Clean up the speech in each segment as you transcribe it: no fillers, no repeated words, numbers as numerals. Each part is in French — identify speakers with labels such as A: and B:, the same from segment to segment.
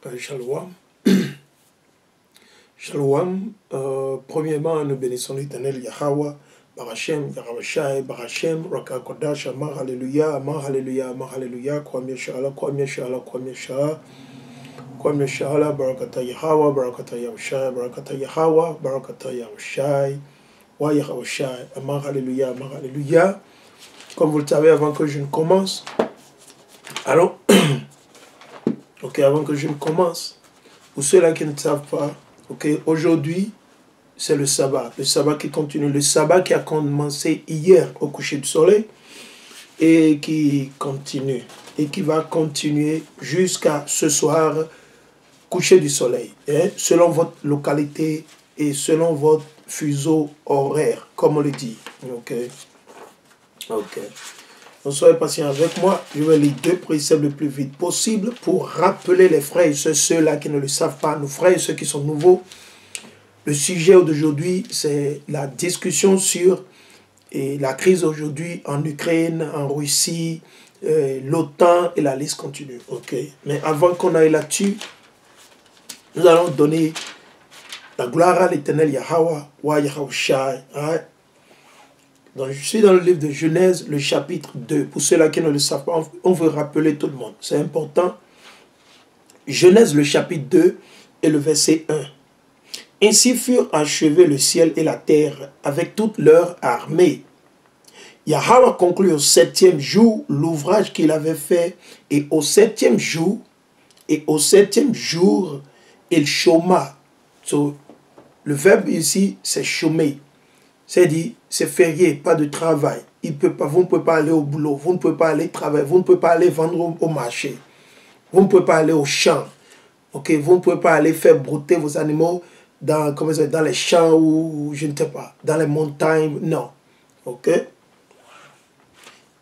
A: Shalom. Shalom. Premièrement, nous bénissons l'Éternel Yahweh, Barachem, Yahavashai, Barachem, Raka Kodash, Amar Alléluia, Amar Alléluia, Amar Alléluia, Kwame Shala, Kwame Shala, Kwame Shala, Kwame Shala, Barakata Yahweh, Barakata Yahavashai, Barakata Yahweh, Barakata Yahavashai, Wa Yahavashai, Amar Alléluia, Amar Alléluia. Comme vous le savez, avant que je ne commence, alors, ok, avant que je ne commence, pour ceux-là qui ne savent pas, ok, aujourd'hui, c'est le sabbat qui continue, le sabbat qui a commencé hier au coucher du soleil et qui continue, et qui va continuer jusqu'à ce soir, coucher du soleil, hein, selon votre localité et selon votre fuseau horaire, comme on le dit, ok, ok. Donc soyez patient avec moi, je vais lire 2 préceptes le plus vite possible pour rappeler les frères et ceux-là qui ne le savent pas, nos frères et ceux qui sont nouveaux. Le sujet d'aujourd'hui, c'est la discussion sur la crise aujourd'hui en Ukraine, en Russie, l'OTAN et la liste continue. Okay. Mais avant qu'on aille là-dessus, nous allons donner la gloire à l'Éternel Yahweh, wa Yahawashi. Donc, je suis dans le livre de Genèse, le chapitre 2. Pour ceux-là qui ne le savent pas, on veut rappeler tout le monde. C'est important. Genèse, le chapitre 2 et le verset 1. Ainsi furent achevés le ciel et la terre avec toute leur armée. Yahweh conclut au 7e jour l'ouvrage qu'il avait fait, et au 7e jour, il chôma. So, le verbe ici, c'est chômer. C'est-à-dire, c'est férié, pas de travail. Vous ne pouvez pas aller au boulot, vous ne pouvez pas aller travailler, vous ne pouvez pas aller vendre au marché, vous ne pouvez pas aller au champ. Okay? Vous ne pouvez pas aller faire brouter vos animaux dans les champs ou je ne sais pas, dans les montagnes, non. Ok?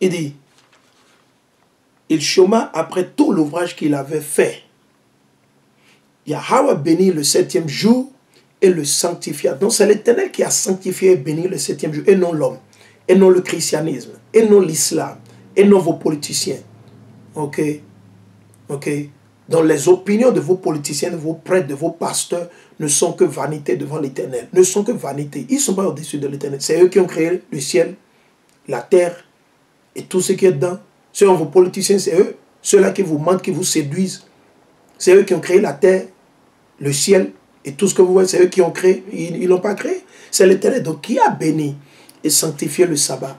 A: Il dit, il chôma après tout l'ouvrage qu'il avait fait. Yahweh bénit le 7e jour et le sanctifia. Donc c'est l'Éternel qui a sanctifié et béni le 7e jour, et non l'homme, et non le christianisme, et non l'islam, et non vos politiciens. Ok? Ok? Donc les opinions de vos politiciens, de vos prêtres, de vos pasteurs ne sont que vanité devant l'Éternel. Ne sont que vanité. Ils ne sont pas au-dessus de l'Éternel. C'est eux qui ont créé le ciel, la terre et tout ce qui est dedans. Selon vos politiciens, c'est eux. Ceux-là qui vous mentent, qui vous séduisent. C'est eux qui ont créé la terre, le ciel et tout ce que vous voyez. C'est eux qui ont créé. Ils ne l'ont pas créé. C'est l'Éternel. Donc qui a béni et sanctifié le sabbat?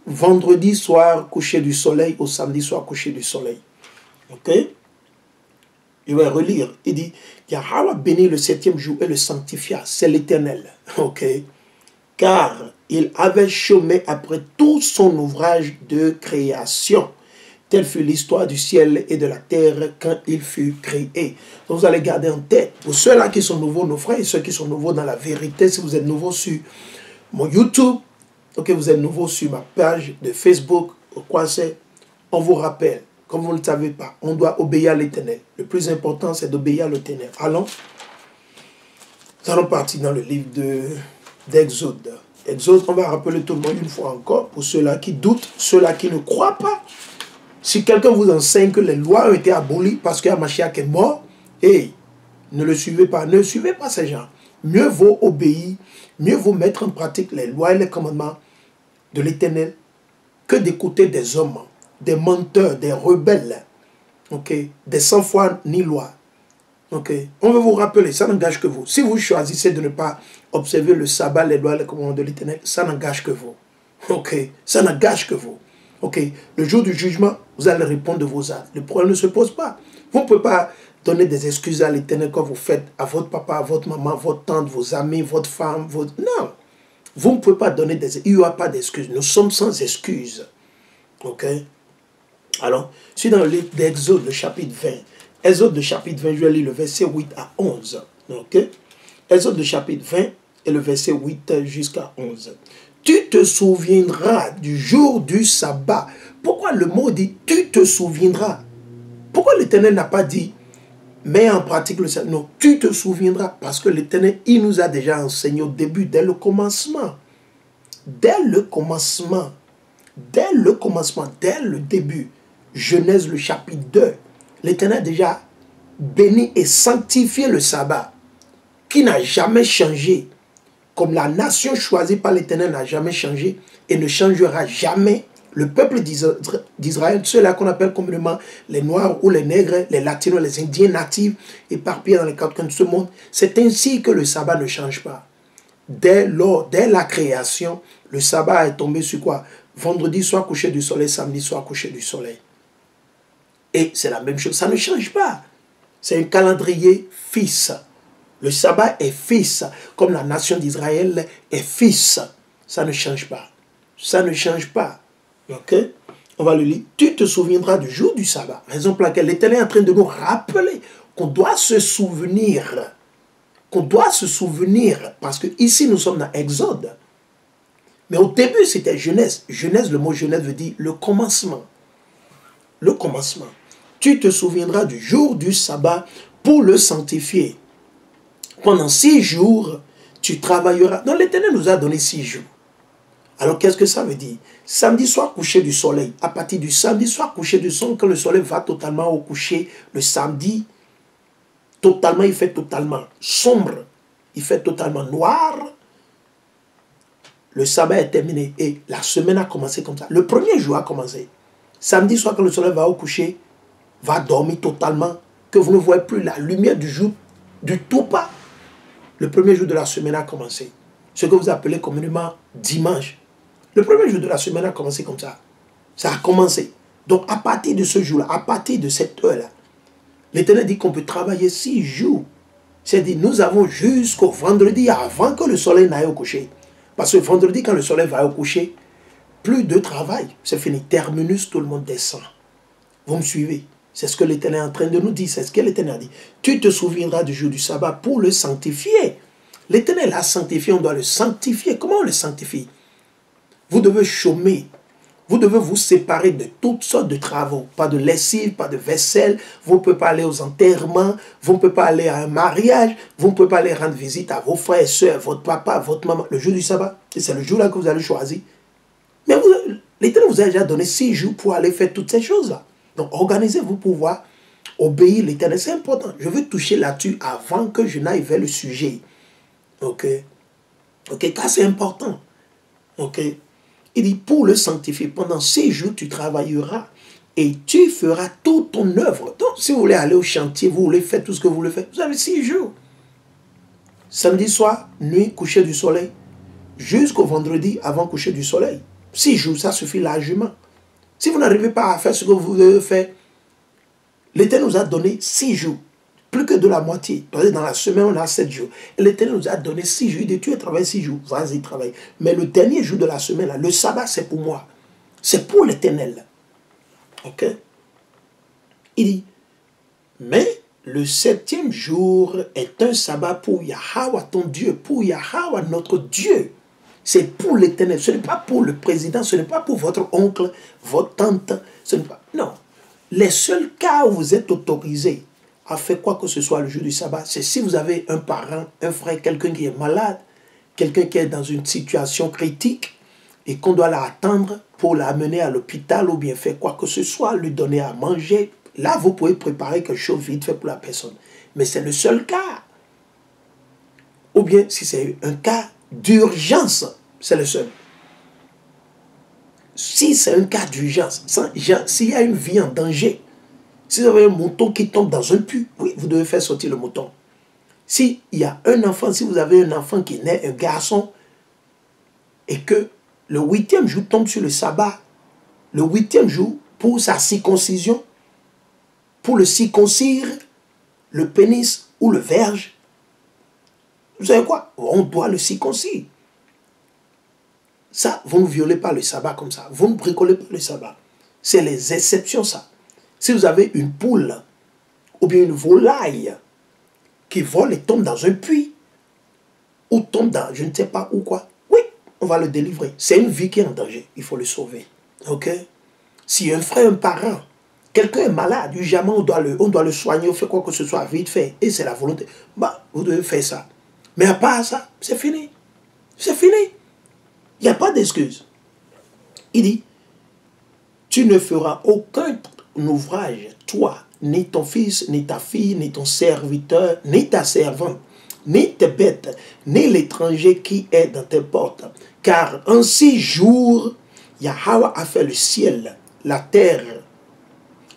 A: Vendredi soir, coucher du soleil, au samedi soir, coucher du soleil. Ok? Je vais relire. Il dit, Yahweh bénit le 7e jour et le sanctifia. C'est l'Éternel. Ok. Car il avait chômé après tout son ouvrage de création. Telle fut l'histoire du ciel et de la terre quand il fut créé. Donc vous allez garder en tête, pour ceux-là qui sont nouveaux, nos frères et ceux qui sont nouveaux dans la vérité, si vous êtes nouveaux sur mon YouTube, ok, vous êtes nouveaux sur ma page de Facebook, quoi c'est, on vous rappelle. Comme vous ne le savez pas, on doit obéir à l'Éternel. Le plus important, c'est d'obéir à l'Éternel. Allons. Nous allons partir dans le livre d'Exode. Exode, on va rappeler tout le monde une fois encore, pour ceux-là qui doutent, ceux-là qui ne croient pas. Si quelqu'un vous enseigne que les lois ont été abolies parce que Mashiach est mort, hey, ne le suivez pas. Ne suivez pas ces gens. Mieux vaut obéir, mieux vaut mettre en pratique les lois et les commandements de l'Éternel que d'écouter des hommes, des menteurs, des rebelles, okay, des sans foi ni loi. Okay. On veut vous rappeler, ça n'engage que vous. Si vous choisissez de ne pas observer le sabbat, les lois et les commandements de l'Éternel, ça n'engage que vous. Okay. Ça n'engage que vous. Okay. Le jour du jugement, vous allez répondre de vos actes. Le problème ne se pose pas. Vous ne pouvez pas donner des excuses à l'Éternel quand vous faites à votre papa, à votre maman, votre tante, vos amis, votre femme, votre... Non. Vous ne pouvez pas donner des... Il n'y aura pas d'excuses. Nous sommes sans excuses. Ok. Alors, je suis dans le livre d'Exode, le chapitre 20. Exode, le chapitre 20, je vais lire le verset 8 à 11. Ok? Exode, le chapitre 20 et le verset 8 jusqu'à 11. Tu te souviendras du jour du sabbat. Pourquoi le mot dit « tu te souviendras » ? Pourquoi l'Éternel n'a pas dit « mets en pratique le sabbat » ? Non, tu te souviendras. Parce que l'Éternel, il nous a déjà enseigné au début, dès le commencement. Dès le commencement. Dès le commencement, dès le début. Genèse, le chapitre 2. L'Éternel a déjà béni et sanctifié le sabbat, qui n'a jamais changé, comme la nation choisie par l'Éternel n'a jamais changé et ne changera jamais. Le peuple d'Israël, ceux-là qu'on appelle communément les Noirs ou les Nègres, les Latinos, les Indiens natifs, éparpillés dans les quatre coins de ce monde, c'est ainsi que le sabbat ne change pas. Dès la création, le sabbat est tombé sur quoi? Vendredi soit coucher du soleil, samedi soit coucher du soleil. Et c'est la même chose, ça ne change pas. C'est un calendrier fixe. Le sabbat est fixe, comme la nation d'Israël est fixe. Ça ne change pas. Ça ne change pas. Ok? On va le lire. Tu te souviendras du jour du sabbat. Raison pour laquelle l'Éternel est en train de nous rappeler qu'on doit se souvenir. Qu'on doit se souvenir. Parce que ici, nous sommes dans Exode. Mais au début, c'était Genèse. Genèse, le mot Genèse veut dire le commencement. Le commencement. Tu te souviendras du jour du sabbat pour le sanctifier. Pendant 6 jours, tu travailleras. Donc l'Éternel nous a donné 6 jours. Alors qu'est-ce que ça veut dire? Samedi soir, coucher du soleil. À partir du samedi soir, coucher du soleil, quand le soleil va totalement au coucher, le samedi, totalement, il fait totalement sombre. Il fait totalement noir. Le sabbat est terminé et la semaine a commencé comme ça. Le premier jour a commencé. Samedi soir, quand le soleil va au coucher, va dormir totalement, que vous ne voyez plus la lumière du jour, du tout pas. Le premier jour de la semaine a commencé. Ce que vous appelez communément dimanche. Le premier jour de la semaine a commencé comme ça. Ça a commencé. Donc à partir de ce jour-là, à partir de cette heure-là, l'Éternel dit qu'on peut travailler 6 jours. C'est-à-dire nous avons jusqu'au vendredi avant que le soleil n'aille au coucher. Parce que vendredi, quand le soleil va au coucher, plus de travail. C'est fini. Terminus, tout le monde descend. Vous me suivez? C'est ce que l'Éternel est en train de nous dire. C'est ce que l'Éternel a dit. Tu te souviendras du jour du sabbat pour le sanctifier. L'Éternel a sanctifié, on doit le sanctifier. Comment on le sanctifie? Vous devez chômer. Vous devez vous séparer de toutes sortes de travaux. Pas de lessive, pas de vaisselle. Vous ne pouvez pas aller aux enterrements. Vous ne pouvez pas aller à un mariage. Vous ne pouvez pas aller rendre visite à vos frères et soeurs, votre papa, votre maman. Le jour du sabbat, c'est le jour-là que vous allez choisir. Mais l'Éternel vous a déjà donné 6 jours pour aller faire toutes ces choses-là. Donc, organisez-vous pour pouvoir obéir l'Éternel. C'est important. Je veux toucher là-dessus avant que je n'aille vers le sujet. Ok? Ok, car c'est important. Ok? Il dit, pour le sanctifier, pendant 6 jours, tu travailleras et tu feras toute ton œuvre. Donc, si vous voulez aller au chantier, vous voulez faire tout ce que vous voulez faire, vous avez 6 jours. Samedi soir, nuit, coucher du soleil, jusqu'au vendredi avant coucher du soleil. 6 jours, ça suffit largement. Si vous n'arrivez pas à faire ce que vous devez faire, l'Éternel nous a donné 6 jours. Plus que de la moitié. Parce que dans la semaine, on a 7 jours. Et l'Éternel nous a donné 6 jours. Il dit, tu as travaillé 6 jours. Vas-y, travaille. Mais le dernier jour de la semaine, là, le sabbat, c'est pour moi. C'est pour l'Éternel. Ok? Il dit, mais le 7e jour est un sabbat pour Yahweh, ton Dieu. Pour Yahweh, notre Dieu. C'est pour l'Éternel. Ce n'est pas pour le président. Ce n'est pas pour votre oncle, votre tante. Ce n'est pas... Non. Les seuls cas où vous êtes autorisé à faire quoi que ce soit le jour du sabbat, c'est si vous avez un parent, un frère, quelqu'un qui est malade, quelqu'un qui est dans une situation critique et qu'on doit l'attendre pour l'amener à l'hôpital ou bien faire quoi que ce soit, lui donner à manger. Là, vous pouvez préparer quelque chose vite fait pour la personne. Mais c'est le seul cas. Ou bien, si c'est un cas d'urgence, c'est le seul. Si c'est un cas d'urgence, s'il y a une vie en danger, si vous avez un mouton qui tombe dans un puits, oui, vous devez faire sortir le mouton. S'il y a un enfant, si vous avez un enfant qui naît, un garçon, et que le 8e jour tombe sur le sabbat, le 8e jour, pour sa circoncision, pour le circoncire, le pénis ou le verge, vous savez quoi? On doit le circoncire. Ça, vous ne violez pas le sabbat comme ça. Vous ne bricolez pas le sabbat. C'est les exceptions, ça. Si vous avez une poule ou bien une volaille qui vole et tombe dans un puits ou tombe dans je ne sais pas où quoi, oui, on va le délivrer. C'est une vie qui est en danger. Il faut le sauver. Ok? Si un frère, un parent, quelqu'un est malade, jamais on doit le soigner, on fait quoi que ce soit vite fait, et c'est la volonté, bah, vous devez faire ça. Mais à part ça, c'est fini. C'est fini. Il n'y a pas d'excuse. Il dit, tu ne feras aucun ouvrage, toi, ni ton fils, ni ta fille, ni ton serviteur, ni ta servante, ni tes bêtes, ni l'étranger qui est dans tes portes. Car en 6 jours, Yahweh a fait le ciel, la terre,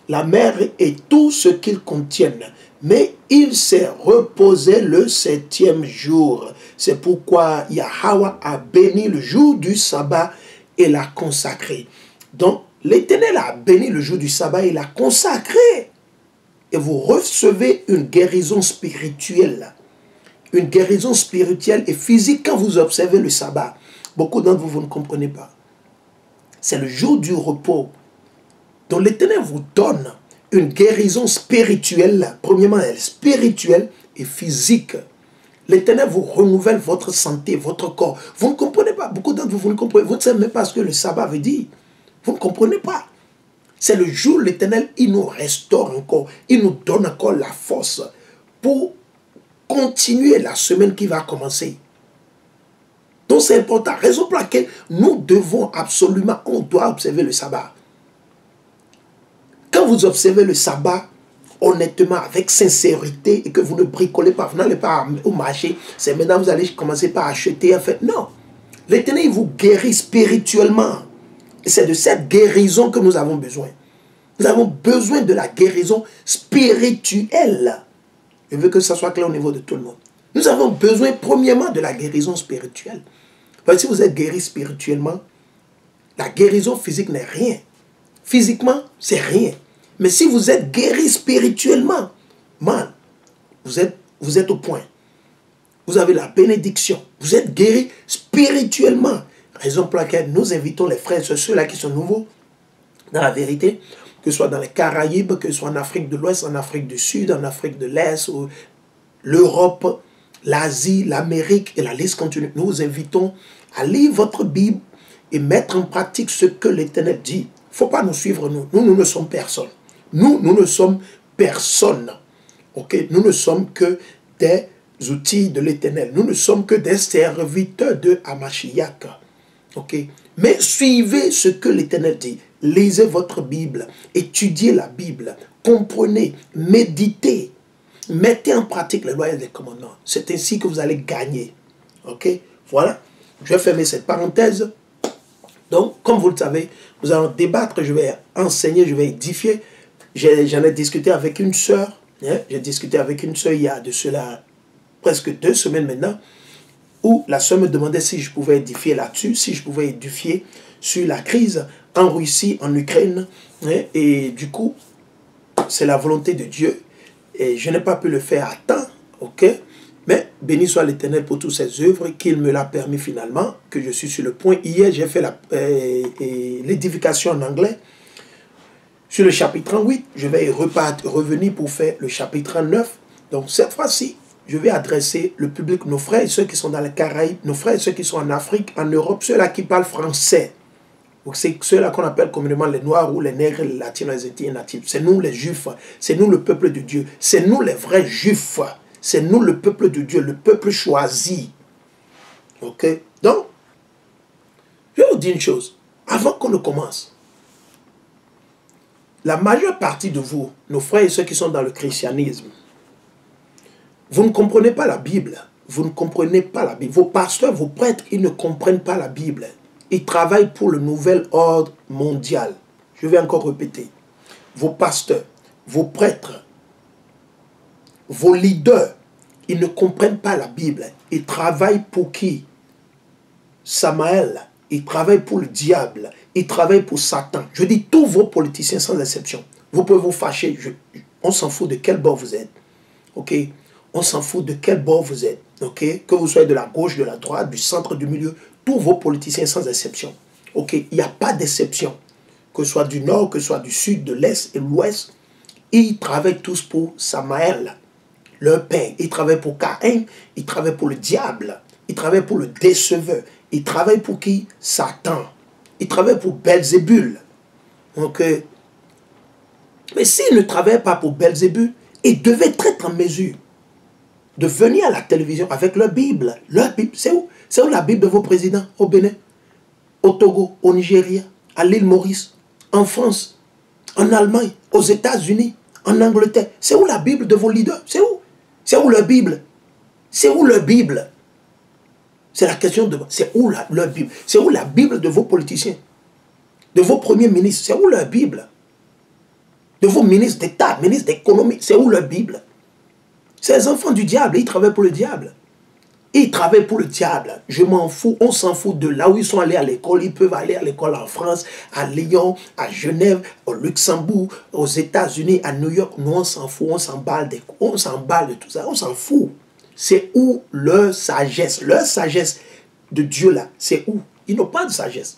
A: la mer et tout ce qu'ils contiennent. Mais il s'est reposé le 7e jour. C'est pourquoi Yahweh a béni le jour du sabbat et l'a consacré. Donc, l'Éternel a béni le jour du sabbat et l'a consacré. Et vous recevez une guérison spirituelle. Une guérison spirituelle et physique quand vous observez le sabbat. Beaucoup d'entre vous, vous ne comprenez pas. C'est le jour du repos. Donc l'Éternel vous donne une guérison spirituelle. Premièrement, elle est spirituelle et physique. L'Éternel vous renouvelle votre santé, votre corps. Vous ne comprenez pas. Beaucoup d'entre vous, vous ne comprenez pas. Vous ne savez même pas ce que le sabbat veut dire. Vous ne comprenez pas. C'est le jour où l'Éternel, il nous restaure encore. Il nous donne encore la force pour continuer la semaine qui va commencer. Donc c'est important. Raison pour laquelle nous devons absolument, on doit observer le sabbat. Quand vous observez le sabbat, honnêtement, avec sincérité, et que vous ne bricolez pas, vous n'allez pas au marché, c'est maintenant que vous allez commencer par acheter, en fait, non. L'Éternel, il vous guérit spirituellement. Et c'est de cette guérison que nous avons besoin. Nous avons besoin de la guérison spirituelle. Je veux que ça soit clair au niveau de tout le monde. Nous avons besoin, premièrement, de la guérison spirituelle. Parce que si vous êtes guéri spirituellement, la guérison physique n'est rien. Physiquement, c'est rien. Mais si vous êtes guéri spirituellement, man, vous êtes au point. Vous avez la bénédiction. Vous êtes guéri spirituellement. Raison pour laquelle nous invitons les frères et ceux-là qui sont nouveaux dans la vérité, que ce soit dans les Caraïbes, que ce soit en Afrique de l'Ouest, en Afrique du Sud, en Afrique de l'Est, l'Europe, l'Asie, l'Amérique et la liste continue. Nous vous invitons à lire votre Bible et mettre en pratique ce que l'Éternel dit. Il ne faut pas nous suivre, nous. Nous ne sommes personne. Nous ne sommes personne. Okay? Nous ne sommes que des outils de l'Éternel. Nous ne sommes que des serviteurs de Hamashiach. Okay? Mais suivez ce que l'Éternel dit. Lisez votre Bible. Étudiez la Bible. Comprenez. Méditez. Mettez en pratique les lois et les commandements. C'est ainsi que vous allez gagner. Ok? Voilà. Je vais fermer cette parenthèse. Donc, comme vous le savez, nous allons débattre. Je vais enseigner, je vais édifier. J'en ai discuté avec une sœur. Hein? J'ai discuté avec une sœur il y a de cela presque 2 semaines maintenant, où la sœur me demandait si je pouvais édifier là-dessus, si je pouvais édifier sur la crise en Russie, en Ukraine. Hein? Et du coup, c'est la volonté de Dieu. Et je n'ai pas pu le faire à temps, ok? Mais béni soit l'Éternel pour toutes ses œuvres, qu'il me l'a permis finalement, que je suis sur le point. Hier, j'ai fait l'édification en anglais sur le chapitre 38. Je vais revenir pour faire le chapitre 9. Donc cette fois-ci, je vais adresser le public, nos frères et ceux qui sont dans les Caraïbes, nos frères et ceux qui sont en Afrique, en Europe, ceux-là qui parlent français. C'est ceux-là qu'on appelle communément les Noirs ou les Nègres, les Latinos, les Étiens natifs. C'est nous les Juifs, c'est nous le peuple de Dieu, c'est nous les vrais Juifs, c'est nous le peuple de Dieu, le peuple choisi. Ok? Donc, je vais vous dire une chose, avant qu'on ne commence, la majeure partie de vous, nos frères et ceux qui sont dans le christianisme, vous ne comprenez pas la Bible, vous ne comprenez pas la Bible. Vos pasteurs, vos prêtres, ils ne comprennent pas la Bible. Ils travaillent pour le nouvel ordre mondial. Je vais encore répéter. Vos pasteurs, vos prêtres, vos leaders, ils ne comprennent pas la Bible. Ils travaillent pour qui? Samaël. Ils travaillent pour le diable. Ils travaillent pour Satan. Je dis tous vos politiciens sans exception. Vous pouvez vous fâcher. On s'en fout de quel bord vous êtes. Ok? On s'en fout de quel bord vous êtes. Ok? Que vous soyez de la gauche, de la droite, du centre, du milieu. Tous vos politiciens sans exception. Ok, il n'y a pas d'exception. Que ce soit du nord, que ce soit du sud, de l'est et de l'ouest. Ils travaillent tous pour Samaël, leur père. Ils travaillent pour Caïn, ils travaillent pour le diable. Ils travaillent pour le déceveur. Ils travaillent pour qui? Satan. Ils travaillent pour Belzébul. Ok. Mais s'ils ne travaillent pas pour Belzébul, ils devaient être en mesure de venir à la télévision avec leur Bible. Leur Bible, c'est où? C'est où la Bible de vos présidents? Au Bénin, au Togo, au Nigeria, à l'île Maurice, en France, en Allemagne, aux États-Unis, En Angleterre. C'est où la Bible de vos leaders? C'est où? C'est où leur Bible? C'est où leur Bible? C'est la question de... C'est où leur Bible? C'est où la Bible de vos politiciens? De vos premiers ministres? C'est où leur Bible? De vos ministres d'État, ministres d'économie? C'est où leur Bible? Ces enfants du diable, ils travaillent pour le diable. Ils travaillent pour le diable. Je m'en fous. On s'en fout de là où ils sont allés à l'école. Ils peuvent aller à l'école en France, à Lyon, à Genève, au Luxembourg, aux États-Unis, à New York. Nous, on s'en fout. On s'emballe de tout ça. On s'en fout. C'est où leur sagesse? Leur sagesse de Dieu là, c'est où? Ils n'ont pas de sagesse.